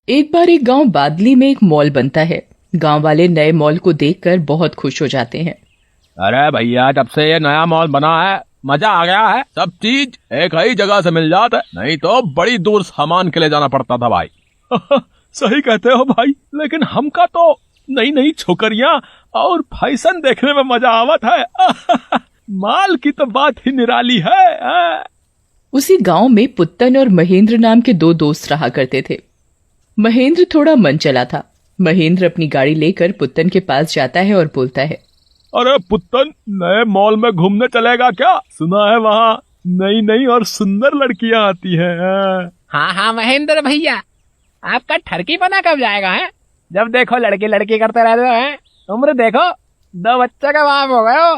एक बार एक गांव बादली में एक मॉल बनता है। गांव वाले नए मॉल को देखकर बहुत खुश हो जाते हैं। अरे भैया, जब से ये नया मॉल बना है मजा आ गया है। सब चीज एक ही जगह से मिल जाता है, नहीं तो बड़ी दूर सामान के लिए जाना पड़ता था भाई। सही कहते हो भाई, लेकिन हमका तो नई नई छोकरियां और फैशन देखने में मजा आवत है। माल की तो बात ही निराली है। उसी गांव में पुत्तन और महेंद्र नाम के दो दोस्त रहा करते थे। महेंद्र थोड़ा मन चला था। महेंद्र अपनी गाड़ी लेकर पुत्तन के पास जाता है और बोलता है, अरे पुत्तन, नए मॉल में घूमने चलेगा क्या? सुना है वहाँ नई नई और सुंदर लड़कियां आती हैं। हाँ महेंद्र भैया, आपका ठरकी पना कब जाएगा है? जब देखो लड़की लड़की करते रहते हैं। उम्र देखो, 2 बच्चे का बाप हो गए हो,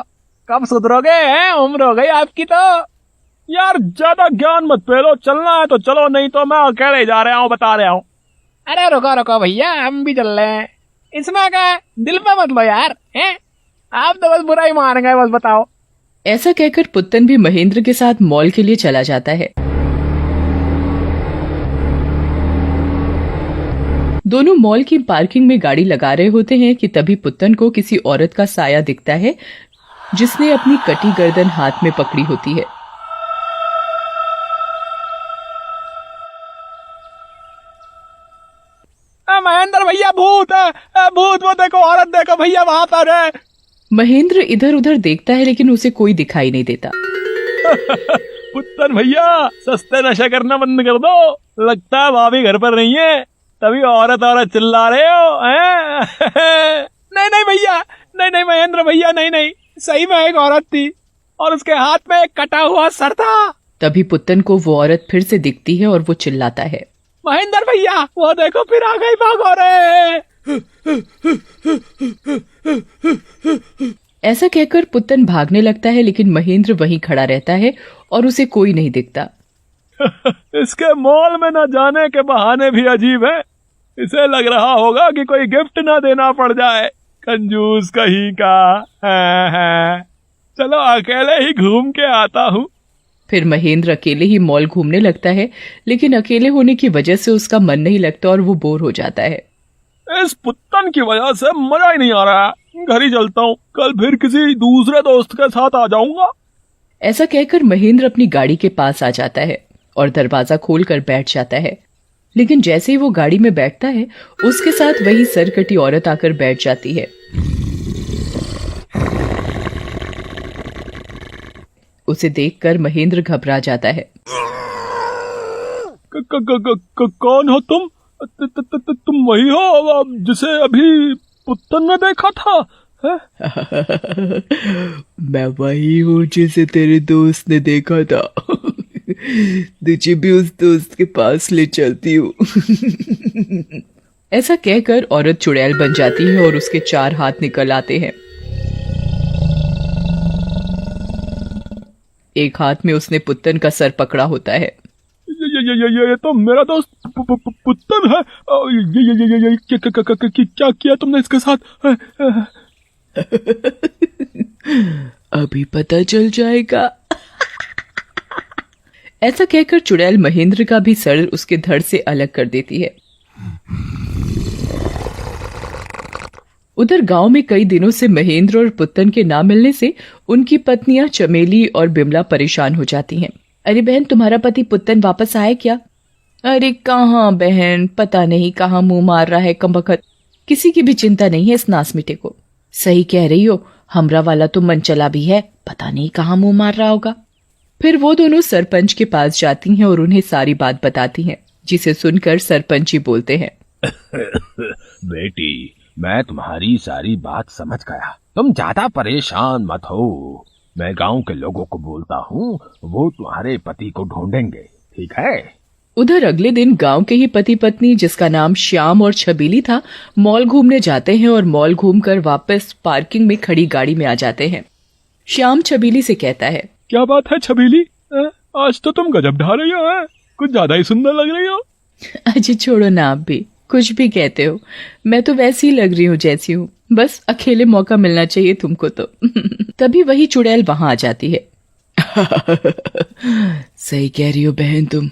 कब सुधरोगे हैं? उम्र हो गई आपकी तो। यार ज्यादा ज्ञान मत पेलो, चलना है तो चलो, नहीं तो मैं अकेले जा रहा हूँ, बता रहा हूँ। अरे रुको भैया, हम भी चल रहे हैं। इसमें क्या है? दिल पे मत लो यार, हैं? आप तो बस बुरा ही मान गए, बस बताओ। ऐसा कहकर पुत्तन भी महेंद्र के साथ मॉल के लिए चला जाता है। दोनों मॉल की पार्किंग में गाड़ी लगा रहे होते हैं कि तभी पुत्तन को किसी औरत का साया दिखता है जिसने अपनी कटी गर्दन हाथ में पकड़ी होती है। महेंद्र भैया, भूत है, भूत, वो देखो, औरत देखो भैया, वहाँ पर है। महेंद्र इधर उधर देखता है लेकिन उसे कोई दिखाई नहीं देता। पुत्तन भैया, सस्ते नशे करना बंद कर दो, लगता है भाभी घर पर नहीं है, तभी औरत चिल्ला रहे हो। नहीं भैया, नहीं महेंद्र भैया, नहीं, सही में एक औरत थी और उसके हाथ में एक कटा हुआ सर था। तभी पुत्तन को वो औरत फिर से दिखती है और वो चिल्लाता है, महेंद्र भैया, वो देखो फिर आ गई, भागो रे। ऐसा कहकर पुत्तन भागने लगता है लेकिन महेंद्र वहीं खड़ा रहता है और उसे कोई नहीं दिखता। इसके मॉल में न जाने के बहाने भी अजीब है। इसे लग रहा होगा कि कोई गिफ्ट ना देना पड़ जाए, कंजूस कहीं का। चलो अकेले ही घूम के आता हूँ। फिर महेंद्र अकेले ही मॉल घूमने लगता है, लेकिन अकेले होने की वजह से उसका मन नहीं लगता और वो बोर हो जाता है। इस पुत्तन की वजह से मजा ही नहीं आ रहा है, घर ही चलता हूँ, कल फिर किसी दूसरे दोस्त के साथ आ जाऊंगा। ऐसा कहकर महेंद्र अपनी गाड़ी के पास आ जाता है और दरवाजा खोलकर बैठ जाता है। लेकिन जैसे ही वो गाड़ी में बैठता है, उसके साथ वही सरकटी औरत आकर बैठ जाती है। उसे देखकर महेंद्र घबरा जाता है। कौन हो तुम? तुम वही हो जिसे अभी पुत्तन ने देखा था? मैं वही हूँ जिसे तेरे दोस्त ने देखा था। तुझे भी उस दोस्त के पास ले चलती हूँ। ऐसा कहकर औरत चुड़ैल बन जाती है और उसके 4 हाथ निकल आते हैं। एक हाथ में उसने पुत्तन का सर पकड़ा होता है। ये तो मेरा दोस्त पुत्तन है। क्या किया तुमने इसके साथ? अभी पता चल जाएगा। ऐसा कहकर चुड़ैल महेंद्र का भी सर उसके धड़ से अलग कर देती है। उधर गांव में कई दिनों से महेंद्र और पुत्तन के ना मिलने से उनकी पत्नियां चमेली और बिमला परेशान हो जाती हैं। अरे बहन, तुम्हारा पति पुत्तन वापस आए क्या? अरे कहाँ बहन, पता नहीं कहाँ मुंह मार रहा है कमबख्त। किसी की भी चिंता नहीं है इस नासमिटे को। सही कह रही हो, हमरा वाला तो मन चला भी है, पता नहीं कहाँ मुंह मार रहा होगा। फिर वो दोनों सरपंच के पास जाती हैं और उन्हें सारी बात बताती हैं, जिसे सुनकर सरपंच जी बोलते हैं, बेटी, मैं तुम्हारी सारी बात समझ गया, तुम ज्यादा परेशान मत हो। मैं गांव के लोगों को बोलता हूँ, वो तुम्हारे पति को ढूंढेंगे, ठीक है? उधर अगले दिन गांव के ही पति पत्नी, जिसका नाम श्याम और छबीली था, मॉल घूमने जाते हैं और मॉल घूमकर वापस पार्किंग में खड़ी गाड़ी में आ जाते हैं। श्याम छबीली से कहता है, क्या बात है छबीली, आज तो तुम गजब ढा रही हो, कुछ ज्यादा ही सुंदर लग रही हो। अजी छोड़ो ना, आप भी कुछ भी कहते हो, मैं तो वैसी ही लग रही हूँ जैसी हूँ, बस अकेले मौका मिलना चाहिए तुमको तो। तभी वही चुड़ैल वहां आ जाती है। सही कह रही हो बहन तुम,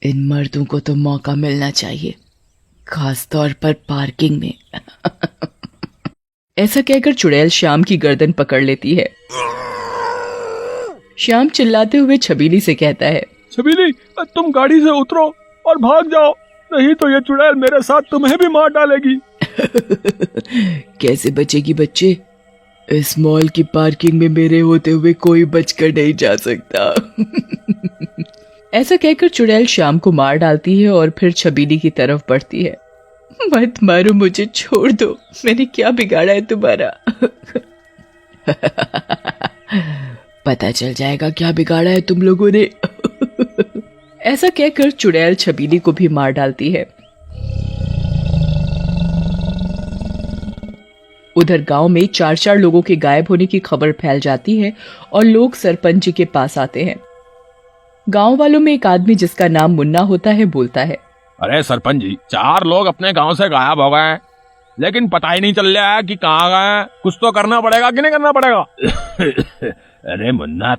इन मर्दों को तो मौका मिलना चाहिए। खास तौर पर पार्किंग में। ऐसा कहकर चुड़ैल श्याम की गर्दन पकड़ लेती है। श्याम चिल्लाते हुए छबीली से कहता है, छबीली, तुम गाड़ी से उतरो और भाग जाओ, नहीं तो ये चुड़ैल मेरे साथ तुम्हें भी मार डालेगी। कैसे बचेगी बच्चे? इस मॉल की पार्किंग में मेरे होते हुए कोई बचकर नहीं जा सकता। ऐसा कहकर चुड़ैल श्याम को मार डालती है और फिर छबीली की तरफ बढ़ती है। मत मारो मुझे, छोड़ दो, मैंने क्या बिगाड़ा है तुम्हारा? पता चल जाएगा क्या बिगाड़ा है तुम लोगों ने। ऐसा कहकर चुड़ैल छबीली को भी मार डालती है। उधर गांव में 4-4 लोगों के गायब होने की खबर फैल जाती है और लोग सरपंच जी के पास आते हैं। गांव वालों में एक आदमी जिसका नाम मुन्ना होता है बोलता है, अरे सरपंच जी, 4 लोग अपने गांव से गायब हो गए हैं, लेकिन पता ही नहीं चल रहा है कि कहाँ गए हैं। कुछ तो करना पड़ेगा कि नहीं करना पड़ेगा? अरे मुन्ना,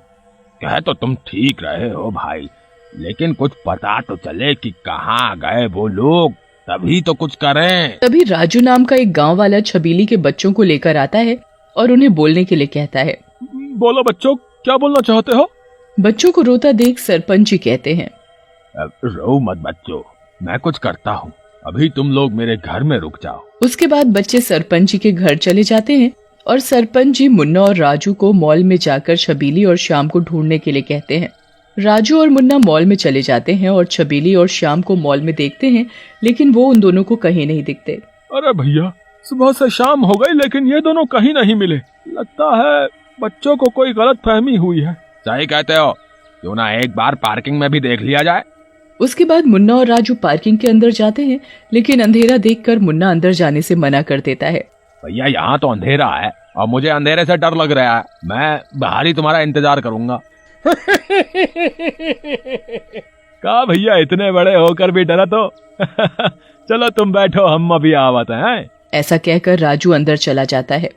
कह तो तुम ठीक रहे हो भाई, लेकिन कुछ पता तो चले कि कहाँ गए वो लोग, तभी तो कुछ करें। तभी राजू नाम का एक गांव वाला छबीली के बच्चों को लेकर आता है और उन्हें बोलने के लिए कहता है। बोलो बच्चों, क्या बोलना चाहते हो? बच्चों को रोता देख सरपंच जी कहते हैं, रो मत बच्चों, मैं कुछ करता हूँ, अभी तुम लोग मेरे घर में रुक जाओ। उसके बाद बच्चे सरपंच जी के घर चले जाते हैं और सरपंच जी मुन्ना और राजू को मॉल में जाकर छबीली और श्याम को ढूंढने के लिए कहते हैं। राजू और मुन्ना मॉल में चले जाते हैं और छबीली और श्याम को मॉल में देखते हैं, लेकिन वो उन दोनों को कहीं नहीं दिखते। अरे भैया, सुबह से शाम हो गई लेकिन ये दोनों कहीं नहीं मिले, लगता है बच्चों को कोई गलत फहमी हुई है। सही कहते हो, क्यों ना एक बार पार्किंग में भी देख लिया जाए। उसके बाद मुन्ना और राजू पार्किंग के अंदर जाते हैं, लेकिन अंधेरा देखकर मुन्ना अंदर जाने से मना कर देता है। भैया, यहाँ तो अंधेरा है और मुझे अंधेरे से डर लग रहा है, मैं बाहर ही तुम्हारा इंतजार करूंगा। कहा भैया, इतने बड़े होकर भी डरा तो? चलो तुम बैठो, हम अभी आवते हैं। ऐसा कहकर राजू अंदर चला जाता है।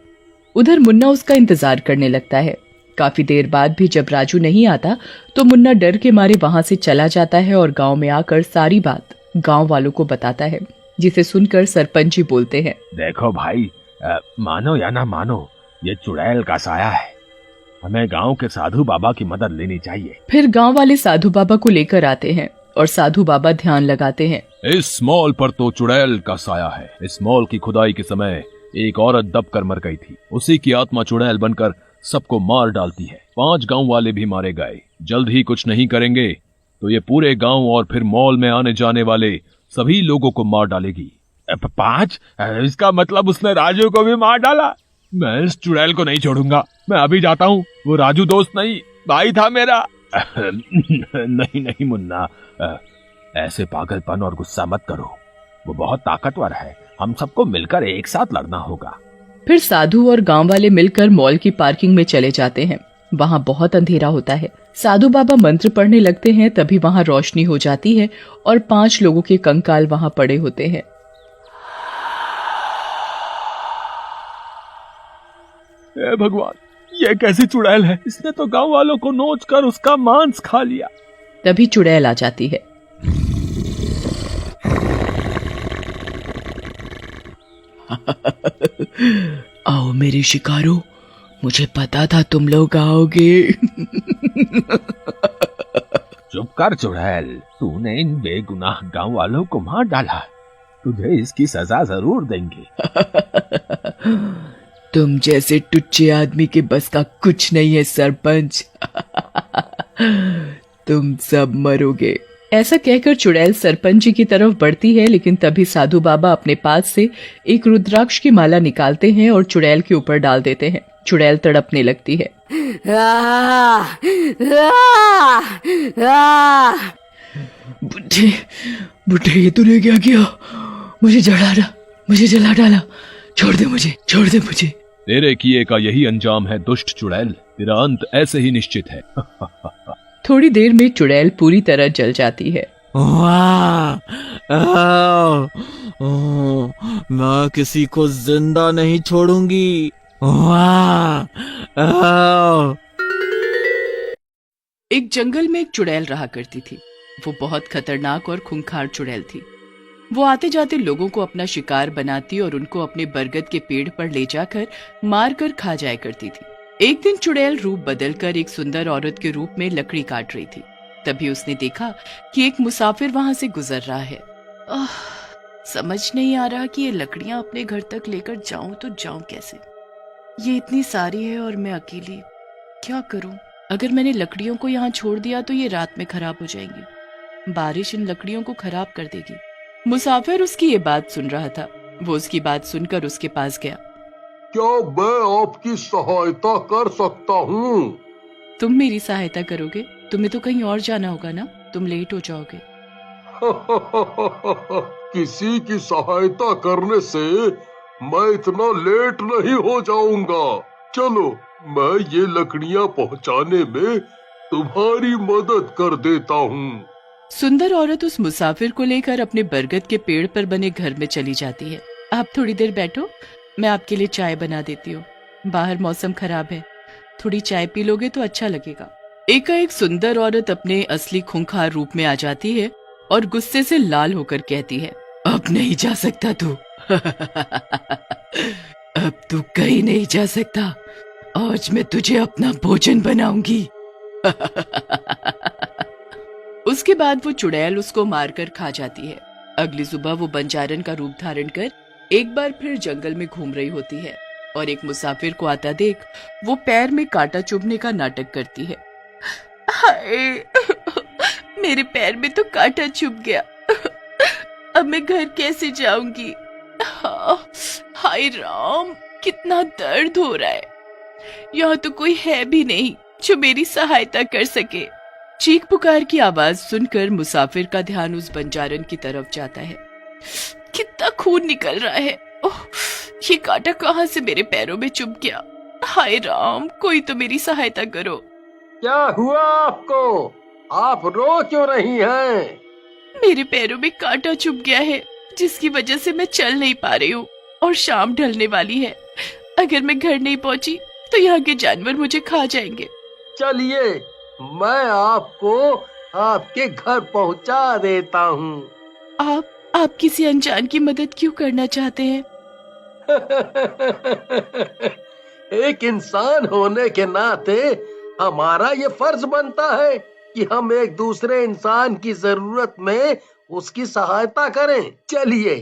उधर मुन्ना उसका इंतजार करने लगता है। काफी देर बाद भी जब राजू नहीं आता तो मुन्ना डर के मारे वहां से चला जाता है और गांव में आकर सारी बात गांव वालों को बताता है, जिसे सुनकर सरपंच जी बोलते हैं, देखो भाई, मानो या ना मानो, ये चुड़ैल का साया है, हमें गांव के साधु बाबा की मदद लेनी चाहिए। फिर गांव वाले साधु बाबा को लेकर आते हैं और साधु बाबा ध्यान लगाते हैं। इस मॉल पर तो चुड़ैल का साया है। इस मॉल की खुदाई के समय एक औरत दबकर मर गई थी, उसी की आत्मा चुड़ैल बनकर सबको मार डालती है। 5 गांव वाले भी मारे गए। जल्द ही कुछ नहीं करेंगे तो ये पूरे गांव और फिर मॉल में आने जाने वाले सभी लोगों को मार डालेगी। 5? इसका मतलब उसने राजू को भी मार डाला? मैं इस चुड़ैल को नहीं छोड़ूंगा, मैं अभी जाता हूँ। वो राजू दोस्त नहीं, भाई था मेरा। नहीं नहीं मुन्ना, ऐसे पागलपन और गुस्सा मत करो, वो बहुत ताकतवर है, हम सबको मिलकर एक साथ लड़ना होगा। फिर साधु और गांव वाले मिलकर मॉल की पार्किंग में चले जाते हैं। वहां बहुत अंधेरा होता है। साधु बाबा मंत्र पढ़ने लगते हैं, तभी वहां रोशनी हो जाती है और 5 लोगों के कंकाल वहां पड़े होते हैं। हे भगवान, ये कैसी चुड़ैल है? इसने तो गांव वालों को नोच कर उसका मांस खा लिया। तभी चुड़ैल आ जाती है। आओ मेरे शिकारो, मुझे पता था तुम लोग आओगे। चुप कर चुड़ैल, तूने इन बेगुनाह गांव वालों को मार डाला, तुझे इसकी सजा जरूर देंगे। तुम जैसे टुच्चे आदमी के बस का कुछ नहीं है सरपंच। तुम सब मरोगे। ऐसा कहकर चुड़ैल सरपंच जी की तरफ बढ़ती है, लेकिन तभी साधु बाबा अपने पास से एक रुद्राक्ष की माला निकालते हैं और चुड़ैल के ऊपर डाल देते हैं। चुड़ैल तड़पने लगती है। बुढ़े बुढ़े, ये तूने क्या किया? मुझे जला डाला। छोड़ दे मुझे। तेरे किए का यही अंजाम है दुष्ट चुड़ैल, तेरा अंत ऐसे ही निश्चित है। थोड़ी देर में चुड़ैल पूरी तरह जल जाती है। मैं किसी को जिंदा नहीं छोड़ूंगी। एक जंगल में एक चुड़ैल रहा करती थी। वो बहुत खतरनाक और खूंखार चुड़ैल थी। वो आते जाते लोगों को अपना शिकार बनाती और उनको अपने बरगद के पेड़ पर ले जाकर मार कर खा जाया करती थी। एक दिन चुड़ैल रूप बदलकर एक सुंदर औरत के रूप में लकड़ी काट रही थी। तभी उसने देखा कि एक मुसाफिर वहां से गुजर रहा है। समझ नहीं आ रहा कि ये लकड़ियां अपने घर तक लेकर जाऊं तो जाऊं कैसे। ये इतनी सारी है और मैं अकेली, क्या करूं? अगर मैंने लकड़ियों को यहाँ छोड़ दिया तो ये रात में खराब हो जाएंगी। बारिश इन लकड़ियों को खराब कर देगी। मुसाफिर उसकी ये बात सुन रहा था। वो उसकी बात सुनकर उसके पास गया। क्या मैं आपकी सहायता कर सकता हूँ? तुम मेरी सहायता करोगे? तुम्हें तो कहीं और जाना होगा ना, तुम लेट हो जाओगे। किसी की सहायता करने से मैं इतना लेट नहीं हो जाऊंगा। चलो, मैं ये लकड़ियाँ पहुँचाने में तुम्हारी मदद कर देता हूँ। सुंदर औरत उस मुसाफिर को लेकर अपने बरगद के पेड़ पर बने घर में चली जाती है। आप थोड़ी देर बैठो, मैं आपके लिए चाय बना देती हूँ। बाहर मौसम खराब है, थोड़ी चाय पी लोगे तो अच्छा लगेगा। एकाएक सुंदर औरत अपने असली खूंखार रूप में आ जाती है और गुस्से से लाल होकर कहती है, अब नहीं जा सकता तू। अब तू कहीं नहीं जा सकता। आज मैं तुझे अपना भोजन बनाऊंगी। उसके बाद वो चुड़ैल उसको मारकर खा जाती है। अगली सुबह वो बंजारन का रूप धारण कर एक बार फिर जंगल में घूम रही होती है और एक मुसाफिर को आता देख वो पैर में कांटा चुभने का नाटक करती है। हाय, मेरे पैर में तो कांटा चुभ गया। अब मैं घर कैसे जाऊंगी? हाय राम, कितना दर्द हो रहा है। यहाँ तो कोई है भी नहीं जो मेरी सहायता कर सके। चीख पुकार की आवाज सुनकर मुसाफिर का ध्यान उस बंजारन की तरफ जाता है। कितना खून निकल रहा है। ओह, ये कांटा कहाँ से मेरे पैरों में चुभ गया? हाय राम, कोई तो मेरी सहायता करो। क्या हुआ आपको? आप रो क्यों रही हैं? मेरे पैरों में कांटा चुभ गया है जिसकी वजह से मैं चल नहीं पा रही हूँ और शाम ढलने वाली है। अगर मैं घर नहीं पहुँची तो यहाँ के जानवर मुझे खा जाएंगे। चलिए, मैं आपको आपके घर पहुंचा देता हूँ। आप किसी अनजान की मदद क्यों करना चाहते हैं? एक इंसान होने के नाते हमारा ये फर्ज बनता है कि हम एक दूसरे इंसान की जरूरत में उसकी सहायता करें। चलिए,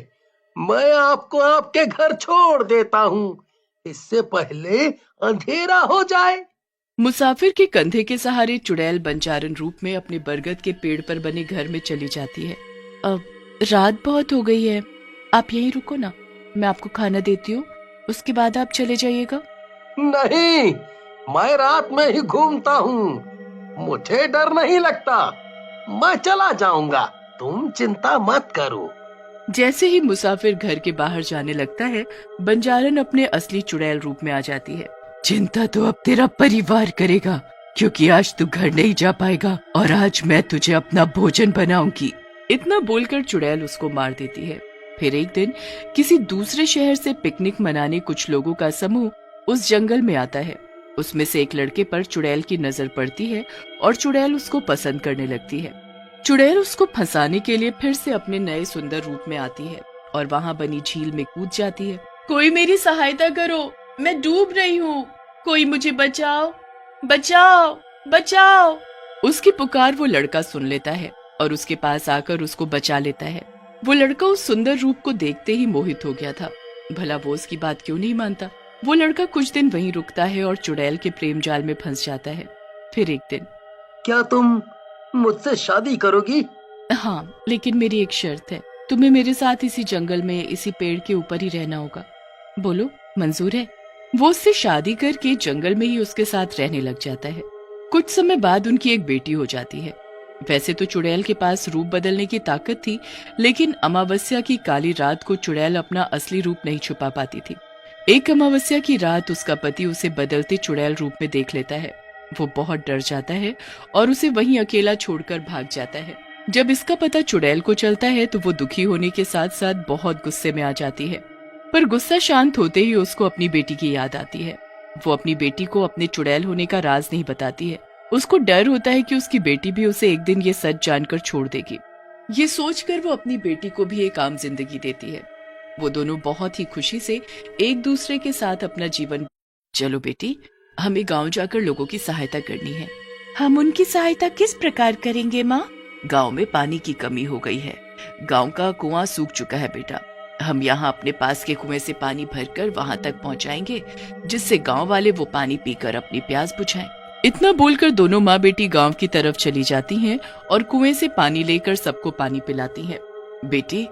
मैं आपको आपके घर छोड़ देता हूँ, इससे पहले अंधेरा हो जाए। मुसाफिर के कंधे के सहारे चुड़ैल बंजारन रूप में अपने बरगद के पेड़ पर बने घर में चली जाती है। अब रात बहुत हो गई है, आप यहीं रुको ना, मैं आपको खाना देती हूँ, उसके बाद आप चले जाइएगा। नहीं, मैं रात में ही घूमता हूँ, मुझे डर नहीं लगता। मैं चला जाऊंगा, तुम चिंता मत करो। जैसे ही मुसाफिर घर के बाहर जाने लगता है, बंजारन अपने असली चुड़ैल रूप में आ जाती है। चिंता तो अब तेरा परिवार करेगा, क्योंकि आज तू घर नहीं जा पाएगा और आज मैं तुझे अपना भोजन बनाऊंगी। इतना बोलकर चुड़ैल उसको मार देती है। फिर एक दिन किसी दूसरे शहर से पिकनिक मनाने कुछ लोगों का समूह उस जंगल में आता है। उसमें से एक लड़के पर चुड़ैल की नजर पड़ती है और चुड़ैल उसको पसंद करने लगती है। चुड़ैल उसको फंसाने के लिए फिर से अपने नए सुंदर रूप में आती है और वहाँ बनी झील में कूद जाती है। कोई मेरी सहायता करो, मैं डूब रही हूँ, कोई मुझे बचाओ, बचाओ, बचाओ। उसकी पुकार वो लड़का सुन लेता है और उसके पास आकर उसको बचा लेता है। वो लड़का उस सुंदर रूप को देखते ही मोहित हो गया था। भला वो उसकी बात क्यों नहीं मानता? वो लड़का कुछ दिन वहीं रुकता है और चुड़ैल के प्रेम जाल में फंस जाता है। फिर एक दिन, क्या तुम मुझसे शादी करोगी? हाँ, लेकिन मेरी एक शर्त है, तुम्हें मेरे साथ इसी जंगल में इसी पेड़ के ऊपर ही रहना होगा। बोलो, मंजूर है? वो उससे शादी करके जंगल में ही उसके साथ रहने लग जाता है। कुछ समय बाद उनकी एक बेटी हो जाती है। वैसे तो चुड़ैल के पास रूप बदलने की ताकत थी, लेकिन अमावस्या की काली रात को चुड़ैल अपना असली रूप नहीं छुपा पाती थी। एक अमावस्या की रात उसका पति उसे बदलते चुड़ैल रूप में देख लेता है। वो बहुत डर जाता है और उसे वहीं अकेला छोड़कर भाग जाता है। जब इसका पता चुड़ैल को चलता है तो वो दुखी होने के साथ साथ बहुत गुस्से में आ जाती है। पर गुस्सा शांत होते ही उसको अपनी बेटी की याद आती है। वो अपनी बेटी को अपने चुड़ैल होने का राज नहीं बताती है। उसको डर होता है कि उसकी बेटी भी उसे एक दिन ये सच जानकर छोड़ देगी। ये सोचकर वो अपनी बेटी को भी एक आम जिंदगी देती है। वो दोनों बहुत ही खुशी से एक दूसरे के साथ अपना जीवन। चलो बेटी, हमें गांव जाकर लोगों की सहायता करनी है। हम उनकी सहायता किस प्रकार करेंगे माँ? गांव में पानी की कमी हो गई है। गांव का कुआं सूख चुका है बेटा। हम यहाँ अपने पास के कुएं से पानी भरकर वहां तक पहुँचाएंगे, जिससे गांव वाले वो पानी पीकर अपनी प्यास बुझाएं। इतना बोलकर दोनों माँ बेटी गांव की तरफ चली जाती हैं और कुएं से पानी लेकर सबको पानी पिलाती हैं। बेटी,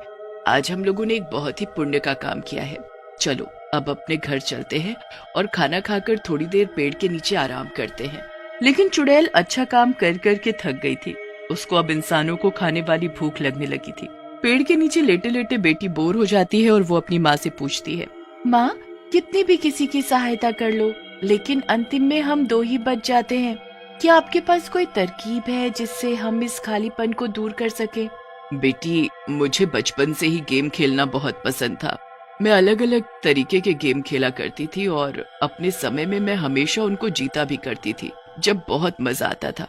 आज हम लोगों ने एक बहुत ही पुण्य का काम किया है। चलो अब अपने घर चलते हैं और खाना खाकर थोड़ी देर पेड़ के नीचे आराम करते हैं। लेकिन चुड़ैल अच्छा काम कर करके थक गई थी। उसको अब इंसानों को खाने वाली भूख लगने लगी थी। पेड़ के नीचे लेटे लेटे बेटी बोर हो जाती है और वो अपनी माँ से पूछती है, माँ, कितनी भी किसी की सहायता कर लो, लेकिन अंतिम में हम दो ही बच जाते हैं। क्या आपके पास कोई तरकीब है जिससे हम इस खालीपन को दूर कर सके? बेटी, मुझे बचपन से ही गेम खेलना बहुत पसंद था। मैं अलग अलग तरीके के गेम खेला करती थी और अपने समय में मैं हमेशा उनको जीता भी करती थी, जब बहुत मजा आता था।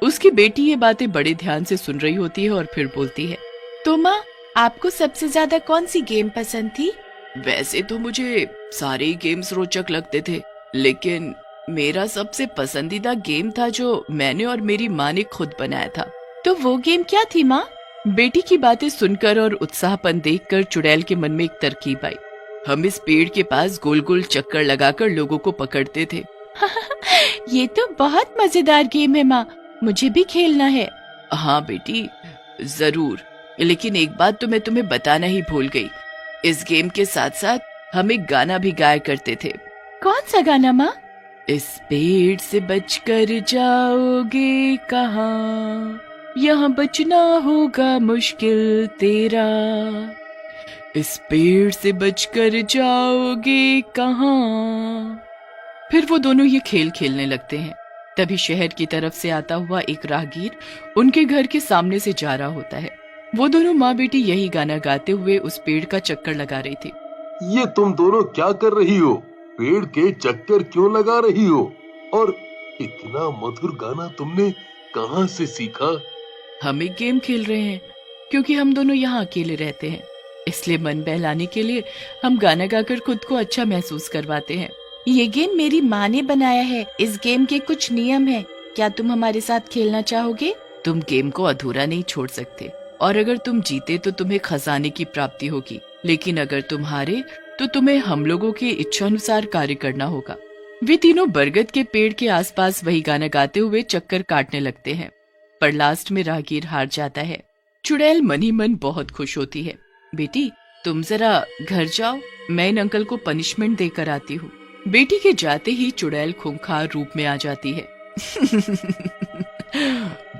उसकी बेटी ये बातें बड़े ध्यान से सुन रही होती है और फिर बोलती है, तो माँ, आपको सबसे ज्यादा कौन सी गेम पसंद थी? वैसे तो मुझे सारे ही गेम्स रोचक लगते थे, लेकिन मेरा सबसे पसंदीदा गेम था जो मैंने और मेरी माँ ने खुद बनाया था। तो वो गेम क्या थी माँ? बेटी की बातें सुनकर और उत्साहपन देखकर चुड़ैल के मन में एक तरकीब आई। हम इस पेड़ के पास गोल गोल चक्कर लगाकर लोगों को पकड़ते थे। ये तो बहुत मजेदार गेम है माँ, मुझे भी खेलना है। हाँ बेटी, जरूर, लेकिन एक बात तो मैं तुम्हें बताना ही भूल गई। इस गेम के साथ साथ हम एक गाना भी गाया करते थे। कौन सा गाना माँ? इस पेड़ से बचकर जाओगे कहाँ, यहाँ बचना होगा मुश्किल तेरा। इस पेड़ से बचकर जाओगे कहाँ। फिर वो दोनों ये खेल खेलने लगते हैं। तभी शहर की तरफ से आता हुआ एक राहगीर उनके घर के सामने से जा रहा होता है। वो दोनों माँ बेटी यही गाना गाते हुए उस पेड़ का चक्कर लगा रही थी। ये तुम दोनों क्या कर रही हो? पेड़ के चक्कर क्यों लगा रही हो? और इतना मधुर गाना तुमने कहाँ से सीखा? हम एक गेम खेल रहे हैं, क्योंकि हम दोनों यहाँ अकेले रहते हैं, इसलिए मन बहलाने के लिए हम गाना गाकर खुद को अच्छा महसूस करवाते हैं। ये गेम मेरी माँ ने बनाया है। इस गेम के कुछ नियम हैं। क्या तुम हमारे साथ खेलना चाहोगे? तुम गेम को अधूरा नहीं छोड़ सकते, और अगर तुम जीते तो तुम्हें खजाने की प्राप्ति होगी, लेकिन अगर तुम हारे तो तुम्हें हम लोगों की इच्छानुसार कार्य करना होगा। वे तीनों बरगद के पेड़ के आसपास वही गाना गाते हुए चक्कर काटने लगते हैं, पर लास्ट में राहगीर हार जाता है। चुड़ैल मन ही मन बहुत खुश होती है। बेटी, तुम जरा घर जाओ, मैं इन अंकल को पनिशमेंट देकर आती हूँ। बेटी के जाते ही चुड़ैल खूंखार रूप में आ जाती है।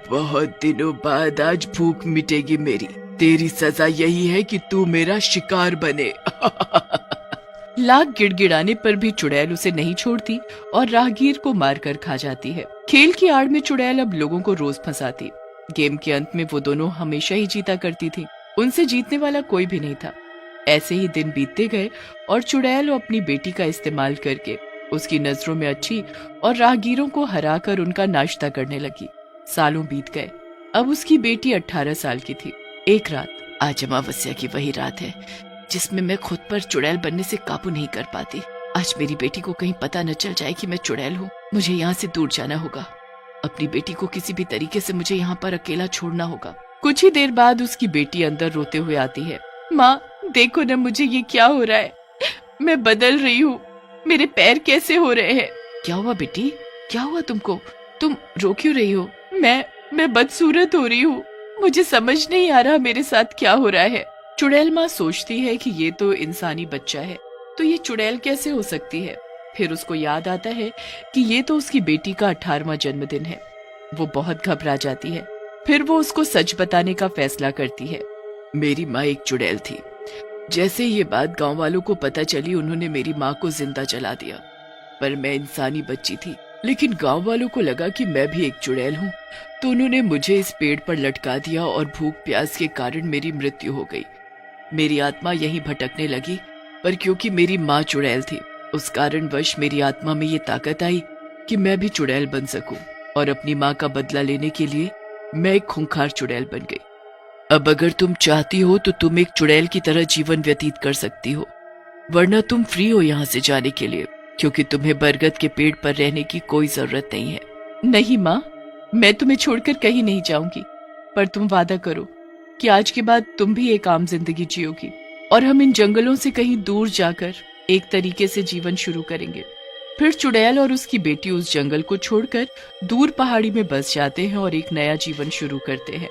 बहुत दिनों बाद आज भूख मिटेगी मेरी। तेरी सजा यही है कि तू मेरा शिकार बने। लाख गिड़गिड़ाने पर भी चुड़ैल उसे नहीं छोड़ती और राहगीर को मारकर खा जाती है। खेल की आड़ में चुड़ैल अब लोगों को रोज फंसाती। गेम के अंत में वो दोनों हमेशा ही जीता करती थी। उनसे जीतने वाला कोई भी नहीं था। ऐसे ही दिन बीतते गए और चुड़ैल अपनी बेटी का इस्तेमाल करके उसकी नजरों में अच्छी और राहगीरों को हराकर उनका नाश्ता करने लगी। सालों बीत गए। अब उसकी बेटी 18 साल की थी। एक रात, आज अमावस्या की वही रात है जिसमें मैं खुद पर चुड़ैल बनने से काबू नहीं कर पाती। आज मेरी बेटी को कहीं पता न चल जाए कि मैं चुड़ैल हूँ। मुझे यहाँ से दूर जाना होगा। अपनी बेटी को किसी भी तरीके से मुझे यहाँ पर अकेला छोड़ना होगा। कुछ ही देर बाद उसकी बेटी अंदर रोते हुए आती है। माँ, देखो न, मुझे ये क्या हो रहा है। मैं बदल रही हूँ। मेरे पैर कैसे हो रहे हैं? क्या हुआ बेटी? क्या हुआ तुमको? तुम रो क्यों रही हो? मैं बदसूरत हो रही हूँ। मुझे समझ नहीं आ रहा मेरे साथ क्या हो रहा है। चुड़ैल माँ सोचती है कि ये तो इंसानी बच्चा है, तो ये चुड़ैल कैसे हो सकती है। फिर उसको याद आता है कि ये तो उसकी बेटी का 18वां जन्मदिन है। वो बहुत घबरा जाती है। फिर वो उसको सच बताने का फैसला करती है। मेरी माँ एक चुड़ैल थी। जैसे ये बात गांव वालों को पता चली, उन्होंने मेरी माँ को जिंदा जला दिया। पर मैं इंसानी बच्ची थी, लेकिन गांव वालों को लगा कि मैं भी एक चुड़ैल हूँ, तो उन्होंने मुझे इस पेड़ पर लटका दिया और भूख प्यास के कारण मेरी मृत्यु हो गई। मेरी आत्मा यहीं भटकने लगी, पर क्योंकि मेरी माँ चुड़ैल थी, उस कारणवश मेरी आत्मा में ये ताकत आई कि मैं भी चुड़ैल बन सकूं, और अपनी माँ का बदला लेने के लिए मैं एक खूंखार चुड़ैल बन गई। अब अगर तुम चाहती हो तो तुम एक चुड़ैल की तरह जीवन व्यतीत कर सकती हो, वरना तुम फ्री हो यहाँ से जाने के लिए, क्योंकि तुम्हें बरगद के पेड़ पर रहने की कोई जरूरत नहीं है। नहीं माँ, मैं तुम्हें छोड़कर कहीं नहीं जाऊंगी, पर तुम वादा करो कि आज के बाद तुम भी एक आम जिंदगी जियोगी और हम इन जंगलों से कहीं दूर जाकर एक तरीके से जीवन शुरू करेंगे। फिर चुड़ैल और उसकी बेटी उस जंगल को छोड़कर दूर पहाड़ी में बस जाते हैं और एक नया जीवन शुरू करते हैं।